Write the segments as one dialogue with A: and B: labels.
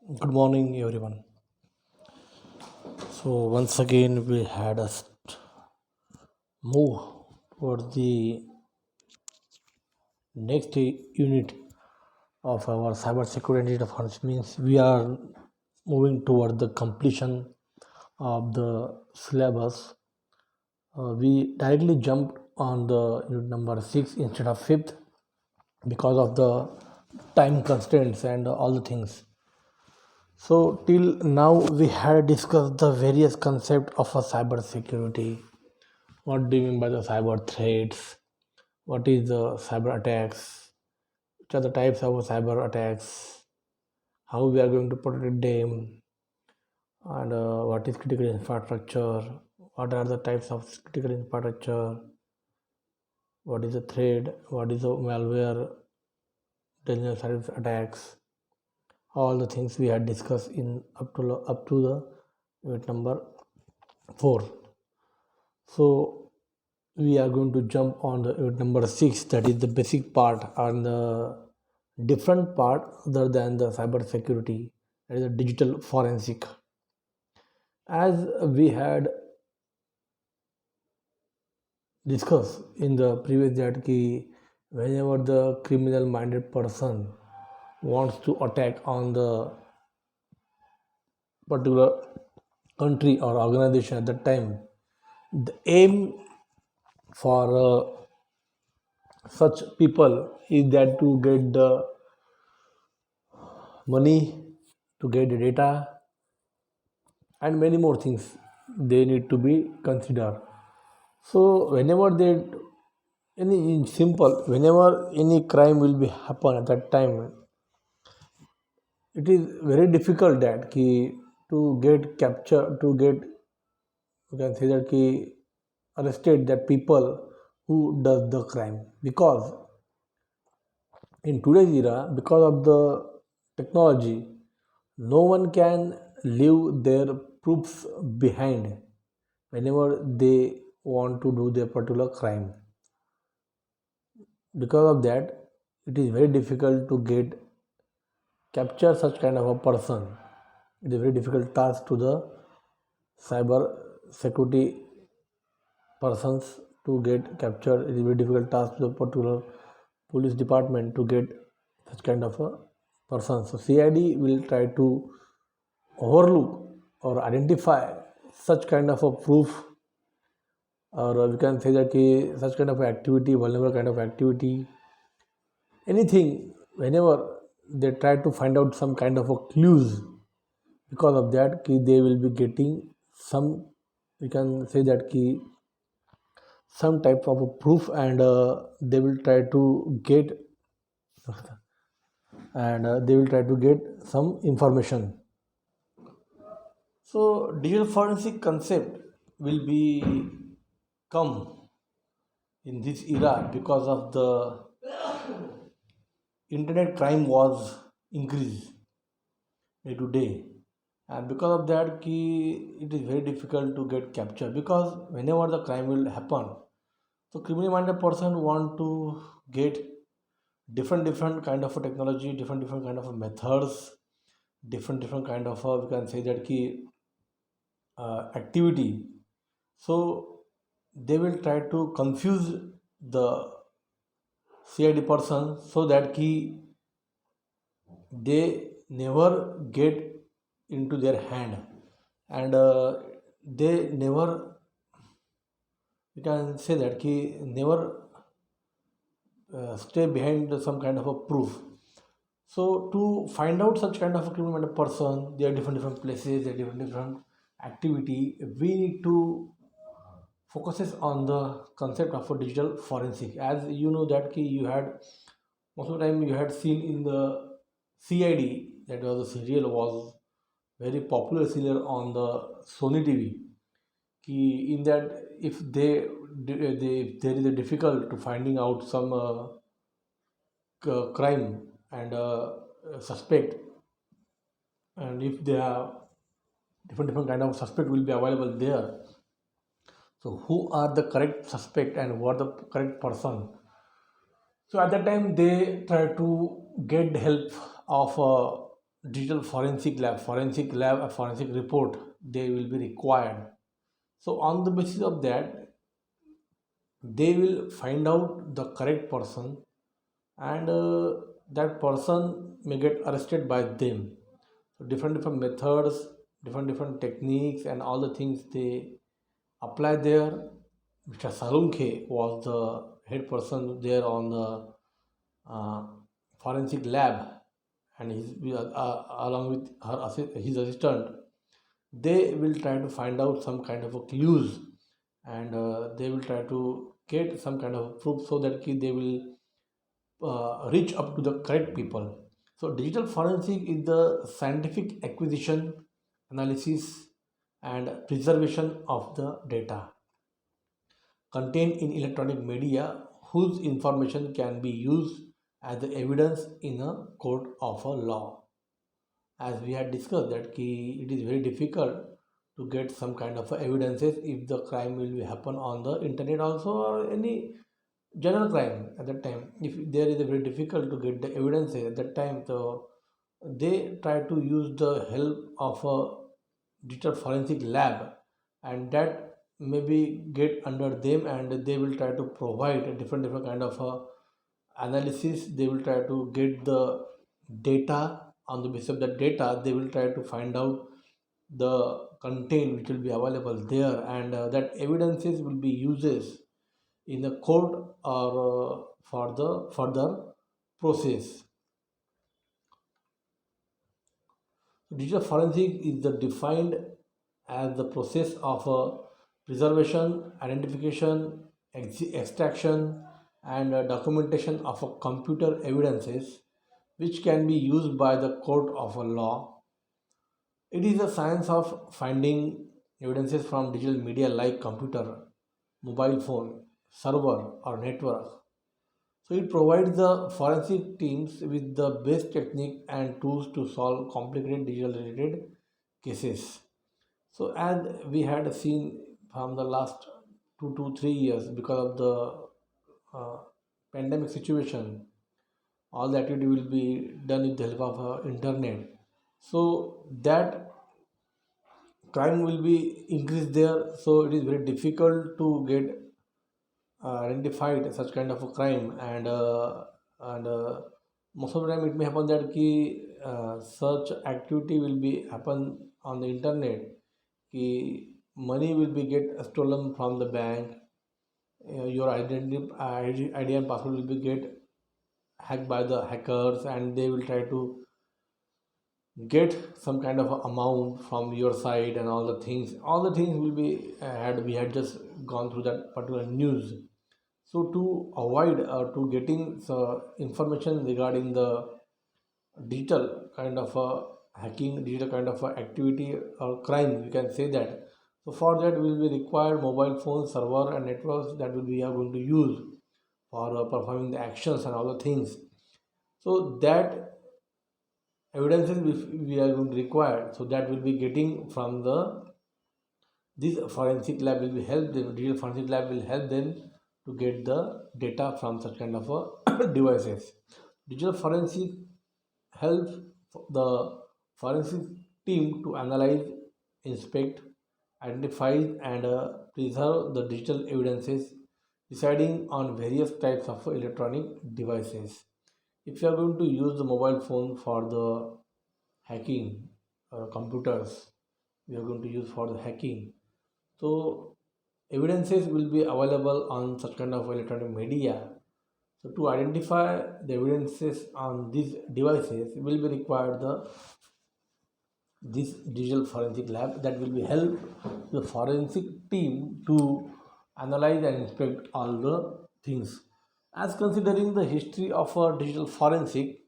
A: Good morning, everyone. So once again, we had us move towards the next unit of our cybersecurity defense. Means we are moving toward the completion of the syllabus. We directly jumped on the unit number 6 instead of 5th because of the time constraints and all the things. So till now we had discussed the various concepts of a cyber security. What do you mean by the cyber threats? What is the cyber attacks? Which are the types of cyber attacks? How we are going to protect them? And what is critical infrastructure? What are the types of critical infrastructure? What is the threat? What is the malware? Dangerous cyber attacks? All the things we had discussed in up to the unit number 4. So we are going to jump on the unit number 6, that is the basic part and the different part other than the cyber security, that is the digital forensic. As we had discussed in the previous that ki whenever the criminal minded person wants to attack on the particular country or organization at that time, the aim for such people is that to get the money, to get the data, and many more things they need to be considered. So whenever they any in simple, whenever any crime will be happen at that time, it is very difficult that ki to get capture, to get, you can say that ki arrested that people who does the crime, because in today's era, because of the technology, no one can leave their proofs behind whenever they want to do their particular crime. Because of that, it is very difficult to get capture such kind of a person. It is a very difficult task to the cyber security persons to get captured. It is a very difficult task to the particular police department to get such kind of a person. So CID will try to overlook or identify such kind of a proof, or we can say that such kind of activity, vulnerable kind of activity, anything, whenever they try to find out some kind of a clues. Because of that they will be getting some, we can say that some type of a proof, and they will try to get some information. So digital forensic concept will be come in this era because of the internet crime was increased day to day, and because of that it is very difficult to get captured, because whenever the crime will happen, so criminal minded person want to get different kind of a technology, different kind of a methods, different kind of a, we can say that activity. So they will try to confuse the CID person so that they never get into their hand, and they never, we can say that never stay behind some kind of a proof. So to find out such kind of a criminal person, there are different places, there are different activity. We need to focuses on the concept of a digital forensic. As you know that you had most of the time you had seen in the CID, that was a serial, was very popular serial on the Sony TV. In that, if if there is a difficult to finding out some crime and suspect, and if there are different kind of suspect will be available there. So who are the correct suspect and what the correct person? So at that time they try to get the help of digital forensic lab, a forensic report, they will be required. So on the basis of that, they will find out the correct person, and that person may get arrested by them. So different methods, different techniques, and all the things they apply there. Mr. Salunke was the head person there on the uh, forensic lab, and along with his assistant, they will try to find out some kind of a clues, and they will try to get some kind of proof so that they will reach up to the correct people. So, digital forensic is the scientific acquisition, analysis, and preservation of the data contained in electronic media whose information can be used as the evidence in a court of a law. As we had discussed that it is very difficult to get some kind of evidences if the crime will be happen on the internet also, or any general crime at that time. If there is a very difficult to get the evidences at that time, so they try to use the help of a digital forensic lab, and that maybe get under them, and they will try to provide a different kind of analysis. They will try to get the data. On the basis of that data, they will try to find out the content which will be available there, and that evidences will be uses in the court, or for the further process. Digital forensic is the defined as the process of preservation, identification, extraction, and documentation of a computer evidences which can be used by the court of a law. It is a science of finding evidences from digital media like computer, mobile phone, server, or network. So it provides the forensic teams with the best technique and tools to solve complicated digital related cases. So as we had seen from the last 2 to 3 years, because of the pandemic situation, all the activity will be done with the help of internet. So that crime will be increased there. So it is very difficult to get identified such kind of a crime, and most of the time it may happen that such activity will be happen on the internet. Ki money will be get stolen from the bank. Your ID and password will be get hacked by the hackers, and they will try to get some kind of amount from your side, and all the things will be had we had just gone through that particular news. So to avoid to getting information regarding the digital kind of hacking, digital kind of activity or crime, we can say that. So for that, we will be required mobile phones, server, and networks that we are going to use for performing the actions and all the things. So that evidences we are going to require. So that will be getting from the this forensic lab will be help them. Digital forensic lab will help them to get the data from such kind of devices. Digital forensic helps the forensic team to analyze, inspect, identify, and preserve the digital evidences, deciding on various types of electronic devices. If you are going to use the mobile phone for the hacking, computers, we are going to use for the hacking. So evidences will be available on such kind of electronic media. So to identify the evidences on these devices will be required the this digital forensic lab that will be help the forensic team to analyze and inspect all the things. As considering the history of a digital forensic,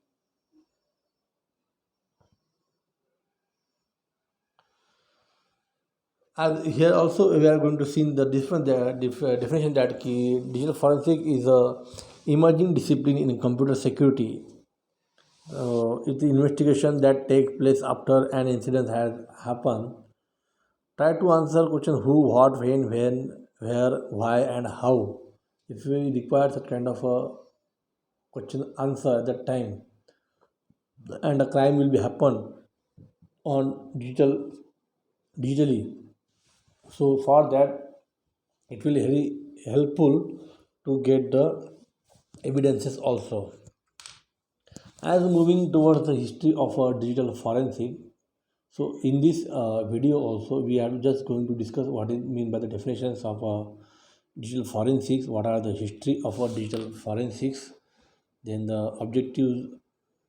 A: as here also we are going to see the different definition that digital forensic is a emerging discipline in computer security. It's the investigation that takes place after an incident has happened. Try to answer question who, what, when, where, why, and how. If we require such kind of a question answer at that time, and a crime will be happen on digitally. So for that, it will be very helpful to get the evidences also. As moving towards the history of digital forensic, so in this video also we are just going to discuss what is mean by the definitions of digital forensics, what are the history of digital forensics, then the objectives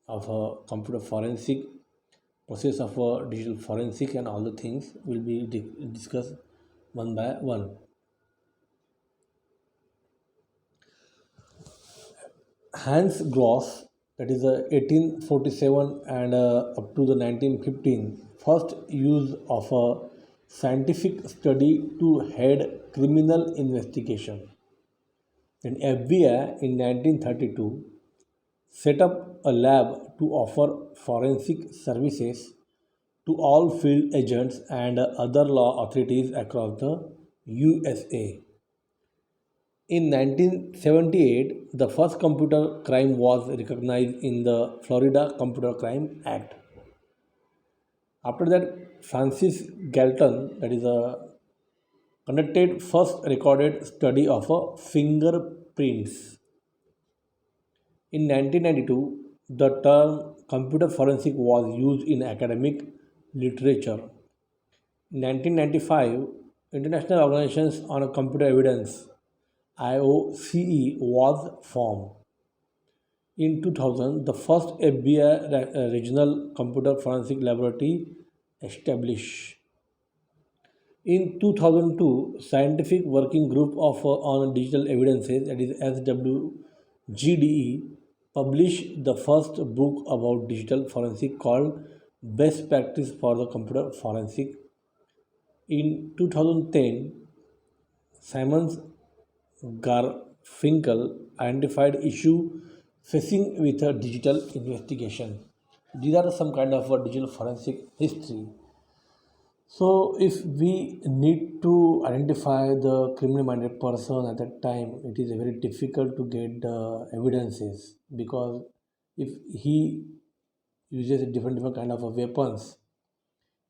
A: of computer forensic, process of digital forensic, and all the things will be discussed one by one. Hans Gross, that is 1847 and up to the 1915, first use of a scientific study to head criminal investigation. Then FBI in 1932 set up a lab to offer forensic services to all field agents and other law authorities across the USA. In 1978, the first computer crime was recognized in the Florida Computer Crime Act. After that, Francis Galton, that is conducted first recorded study of fingerprints. In 1992, the term computer forensic was used in academic literature. In 1995, International Organizations on Computer Evidence IOCE was formed. In 2000, the first FBI regional computer forensic laboratory established. In 2002, Scientific Working Group on Digital Evidences, that is SWGDE, published the first book about digital forensic called Best Practice for the Computer Forensic. In 2010, Simons Garfinkel identified issue facing with a digital investigation. These are some kind of a digital forensic history. So if we need to identify the criminal minded person at that time, it is very difficult to get the evidences because if he uses a different kind of a weapons,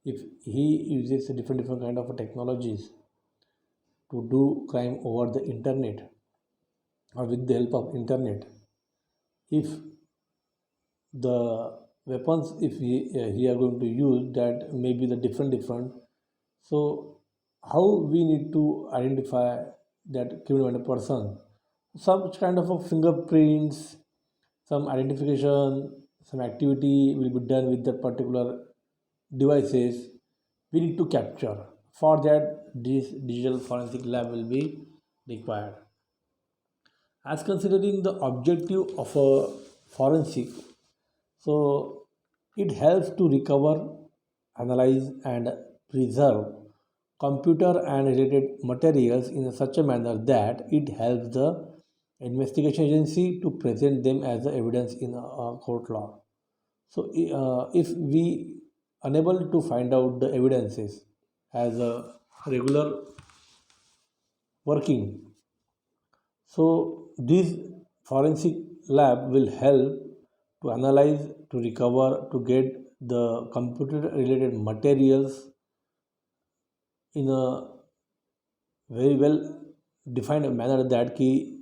A: if he uses a different kind of a technologies to do crime over the internet or with the help of internet, if the weapons if he are going to use that may be the different, so how we need to identify that criminal person, some kind of a fingerprints, some identification, some activity will be done with that particular devices we need to capture. For that, this digital forensic lab will be required. As considering the objective of a forensic, so it helps to recover, analyze, and preserve computer and related materials in such a manner that it helps the investigation agency to present them as the evidence in a court law. So, if we unable to find out the evidences as a regular working, so this forensic lab will help to analyze, to recover, to get the computer related materials in a very well defined manner that key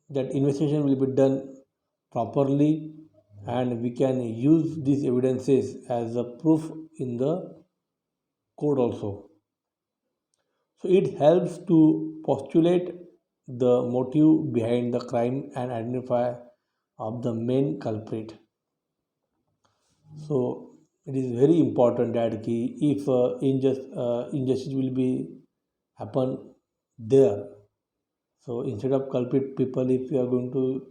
A: that investigation will be done properly and we can use these evidences as a proof in the court also. So it helps to postulate the motive behind the crime and identify of the main culprit. So it is very important that if injustice will be happen there, so instead of culprit people, if you are going to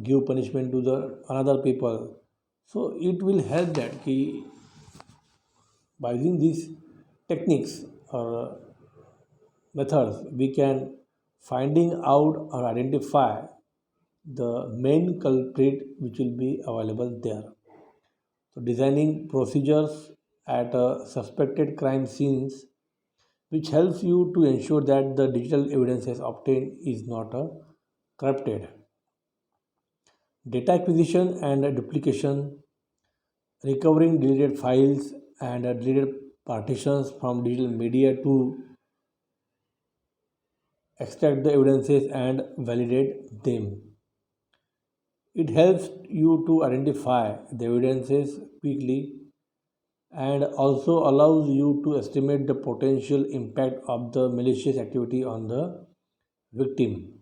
A: give punishment to the another people, so it will help that by using these techniques or methods we can finding out or identify the main culprit which will be available there. So designing procedures at suspected crime scenes which helps you to ensure that the digital evidence obtained is not corrupted. data acquisition and duplication, recovering deleted files and deleted partitions from digital media to extract the evidences and validate them. It helps you to identify the evidences quickly and also allows you to estimate the potential impact of the malicious activity on the victim.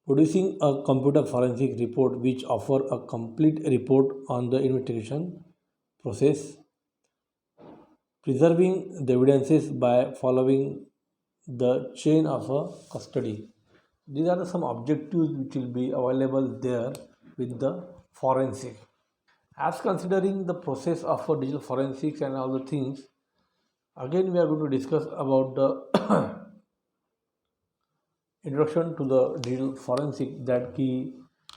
A: Producing a computer forensic report which offer a complete report on the investigation process, preserving the evidences by following the chain of a custody. These are some objectives which will be available there with the forensic. As considering the process of a digital forensics and all the things, again we are going to discuss about the introduction to the digital forensic that key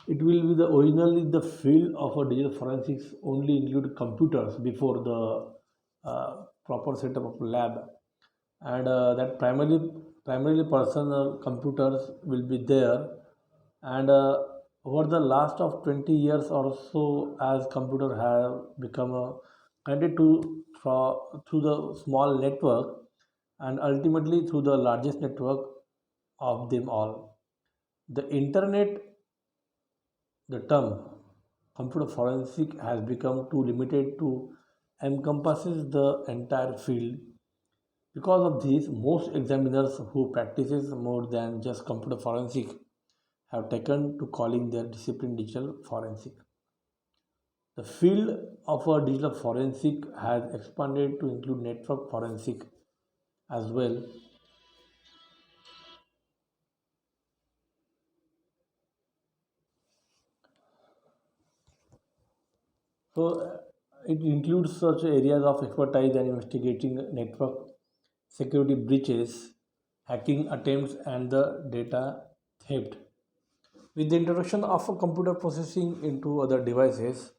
A: it will be the originally the field of a digital forensics only include computers before the proper setup of lab and that primarily personal computers will be there and over the last of 20 years or so as computer have become connected to through the small network and ultimately through the largest network of them all. The internet, the term computer forensic has become too limited to encompasses the entire field. Because of this, most examiners who practices more than just computer forensic have taken to calling their discipline digital forensic. The field of a digital forensic has expanded to include network forensic as well. So it includes such areas of expertise and investigating network security breaches, hacking attempts, and the data theft. With the introduction of a computer processing into other devices,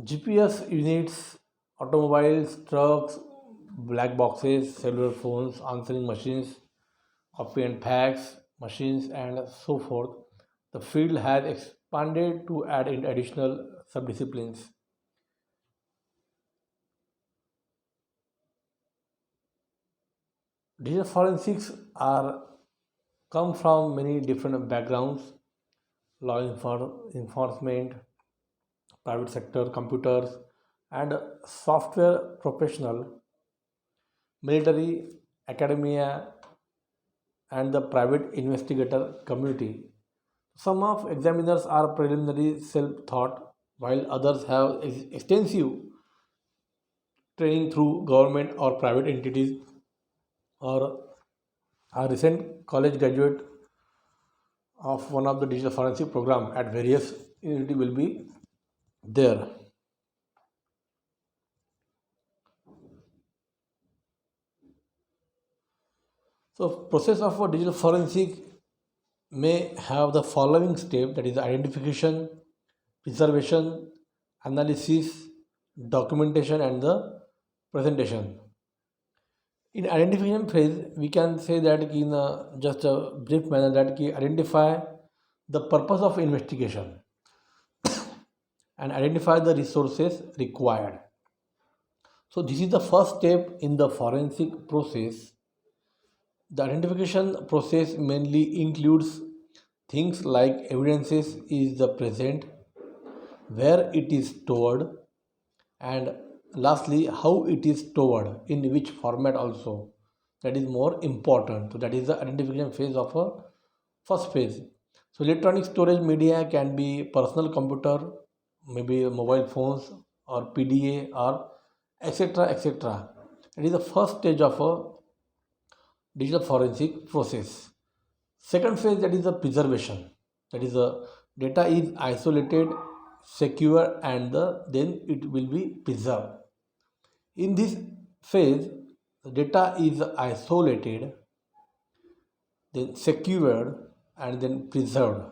A: GPS units, automobiles, trucks, black boxes, cellular phones, answering machines, copy and fax machines, and so forth, the field has expanded to add in additional subdisciplines. Digital forensics are come from many different backgrounds: enforcement, private sector, computers, and software professional, military, academia, and the private investigator community. Some of examiners are preliminary self-taught, while others have extensive training through government or private entities or a recent college graduate of one of the digital forensic program at various university will be there. So process of a digital forensic may have the following step, that is identification, preservation, analysis, documentation, and the presentation. In identification phase, we can say that in just a brief manner that identify the purpose of investigation and identify the resources required. So this is the first step in the forensic process. The identification process mainly includes things like evidences is the present, where it is stored, and lastly how it is stored, in which format also. That is more important. So that is the identification phase of a first phase. So electronic storage media can be personal computer, maybe mobile phones or PDA or etc etc. It is the first stage of a digital forensic process. Second phase, that is the preservation. That is the data is isolated, secure, and then it will be preserved. In this phase, the data is isolated, then secured, and then preserved.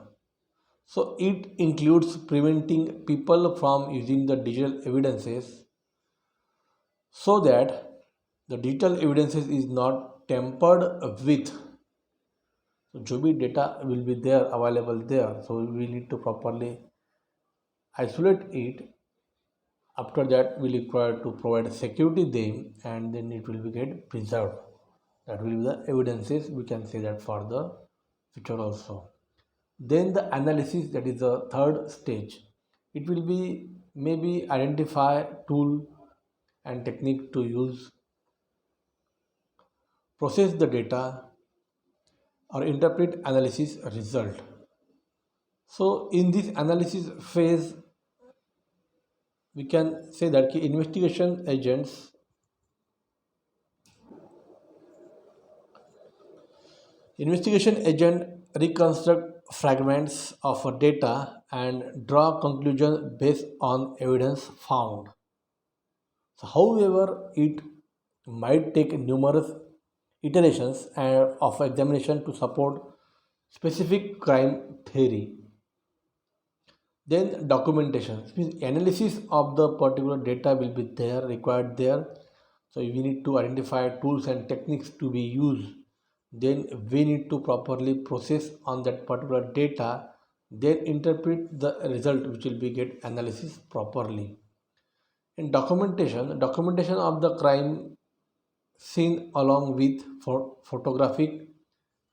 A: So it includes preventing people from using the digital evidences so that the digital evidences is not tampered with. So जो भी data will be there available there, so we need to properly isolate it. After that, we require to provide security them, and then it will be get preserved. That will be the evidences. We can say that for the future also. Then the analysis, that is the third stage. It will be maybe identify tool and technique to use, process the data, or interpret analysis result. So in this analysis phase, we can say that investigation agent reconstruct fragments of a data and draw conclusions based on evidence found. So, however, it might take numerous iterations of examination to support specific crime theory. Then documentation means analysis of the particular data will be there required there. So we need to identify tools and techniques to be used. Then we need to properly process on that particular data. Then interpret the result which will be get analysis properly. In documentation of the crime scene along with photographic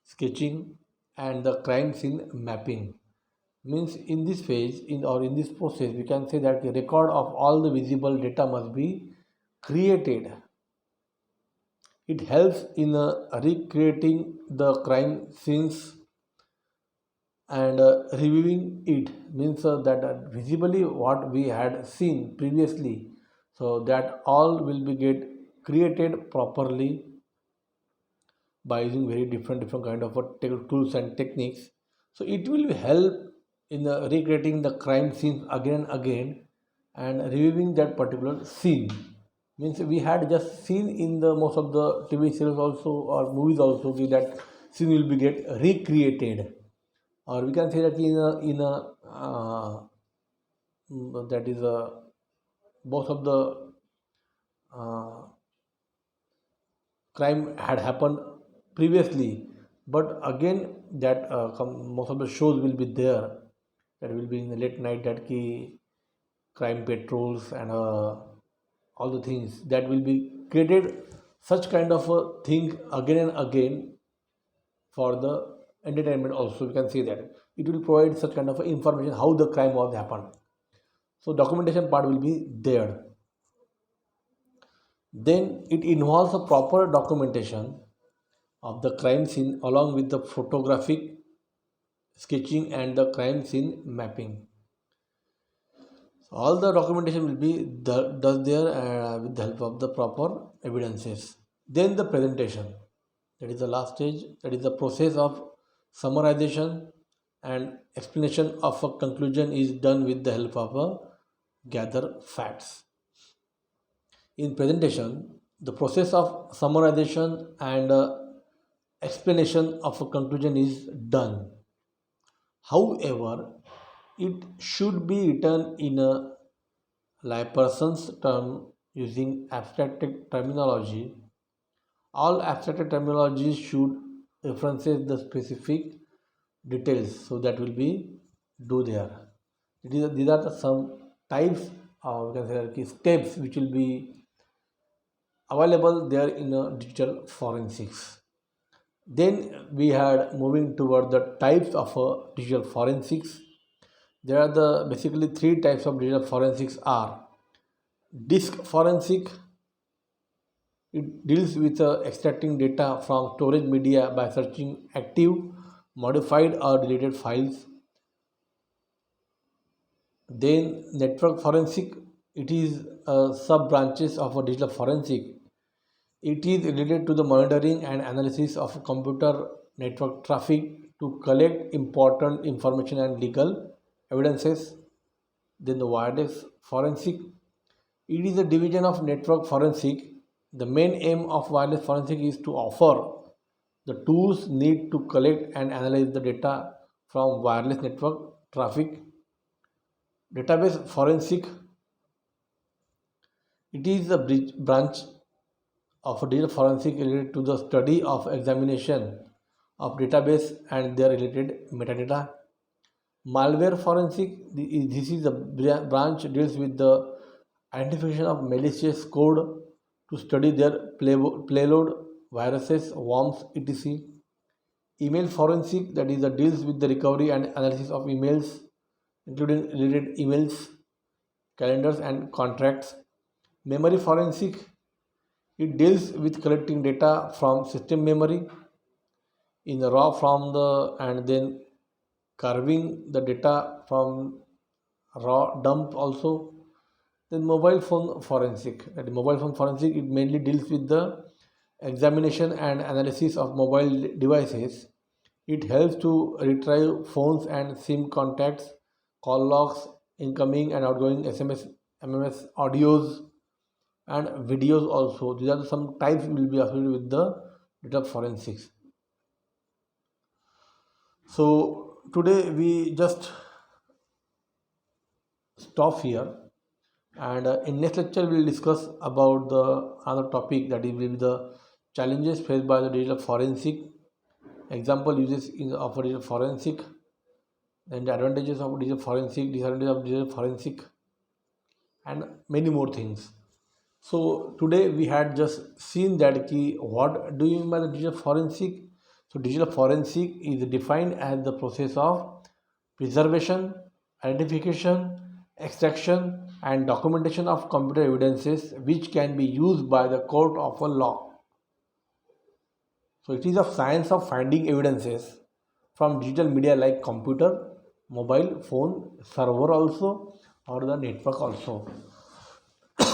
A: sketching and the crime scene mapping. Means in this phase in this process we can say that the record of all the visible data must be created. It helps in recreating the crime scenes and reviewing it, means that visibly what we had seen previously, so that all will be get created properly by using very different kind of tools and techniques. So it will help in recreating the crime scene again and again and reviewing that particular scene. Means we had just seen in the most of the TV series also or movies also that scene will be get recreated, or we can say that in a that is a most of the uh, crime had happened previously, but again that most of the shows will be there, that will be in the late night, that key crime patrols and all the things that will be created, such kind of a thing again and again for the entertainment also. We can see that it will provide such kind of information how the crime was happened. So documentation part will be there. Then it involves a proper documentation of the crime scene along with the photographic sketching and the crime scene mapping. So all the documentation will be does there with the help of the proper evidences. Then the presentation, that is the last stage, that is the process of summarization and explanation of a conclusion is done with the help of a gather facts. In presentation, the process of summarization and explanation of a conclusion is done. However, it should be written in a layperson's term using abstract terminology. All abstract terminology should references the specific details, so that will be do there. These are the some types or we can say like steps which will be available there in a digital forensics. Then we had moving toward the types of digital forensics. There are the basically three types of digital forensics are disk forensic. It deals with extracting data from storage media by searching active, modified or deleted files. Then network forensic, it is sub branches of a digital forensic. It is related to the monitoring and analysis of computer network traffic to collect important information and legal evidences. Then the wireless forensic, it is a division of network forensic. The main aim of wireless forensic is to offer the tools need to collect and analyze the data from wireless network traffic. Database forensic, it is a branch of digital forensic related to the study of examination of database and their related metadata. Malware forensic, this is a branch deals with the identification of malicious code to study their payload, viruses, worms, etc. Email forensic, that is, deals with the recovery and analysis of emails, including related emails, calendars, and contracts. Memory forensic, it deals with collecting data from system memory in the raw from the and then carving the data from raw dump also. Then mobile phone forensic. That mobile phone forensic, it mainly deals with the examination and analysis of mobile devices. It helps to retrieve phones and SIM contacts, call logs, incoming and outgoing SMS, MMS audios, and videos also. These are some types will be associated with the data forensics. So today we just stop here, and in next lecture we will discuss about the other topic, that will be the challenges faced by the digital forensic, example uses of digital forensic, and the advantages of digital forensic, disadvantages of digital forensic, and many more things. So today we had just seen that key, what do you mean by the digital forensic? So digital forensic is defined as the process of preservation, identification, extraction, and documentation of computer evidences which can be used by the court of a law. So it is a science of finding evidences from digital media like computer, mobile phone, server also, or the network also.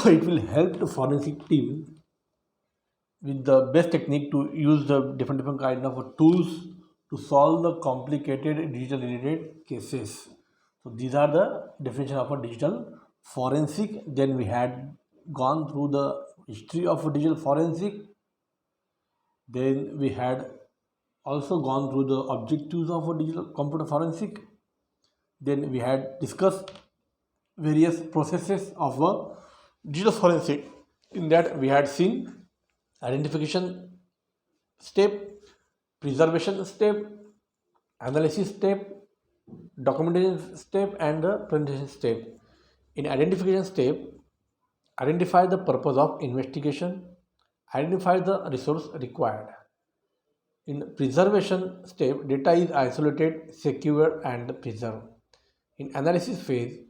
A: It will help the forensic team with the best technique to use the different kind of tools to solve the complicated digital related cases. So these are the definition of a digital forensic. Then we had gone through the history of digital forensic. Then we had also gone through the objectives of a digital computer forensic. Then we had discussed various processes of a digital forensic. In that we had seen identification step, preservation step, analysis step, documentation step, and the presentation step. In identification step, identify the purpose of investigation, identify the resource required. In preservation step, data is isolated, secure, and preserved. In analysis phase,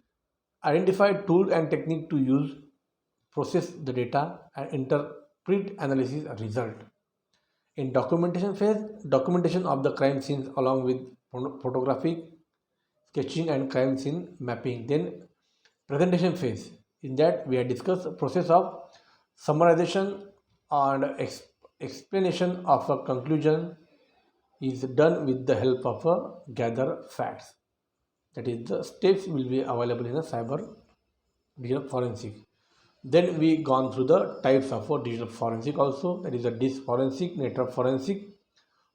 A: identify tool and technique to use, process the data, and interpret analysis result. In documentation phase, documentation of the crime scenes along with photographic, sketching, and crime scene mapping. Then presentation phase, in that we have discussed the process of summarization and explanation of a conclusion is done with the help of a gather facts. That is, the steps will be available in a cyber digital forensic. Then we gone through the types of digital forensic also, that is a disk forensic, network forensic,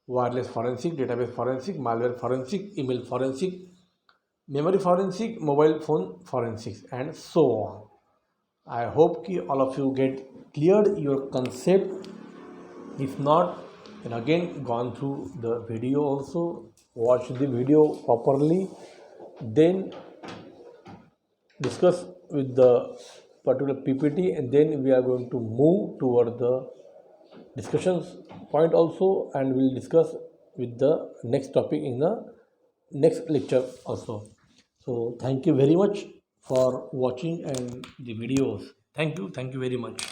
A: wireless forensic, database forensic, malware forensic, email forensic, memory forensic, mobile phone forensics, and so on. I hope all of you get cleared your concept. If not, then again gone through the video also, watch the video properly, then discuss with the particular PPT, and then we are going to move toward the discussions point also, and we'll discuss with the next topic in the next lecture also. So thank you very much for watching and the videos. Thank you very much.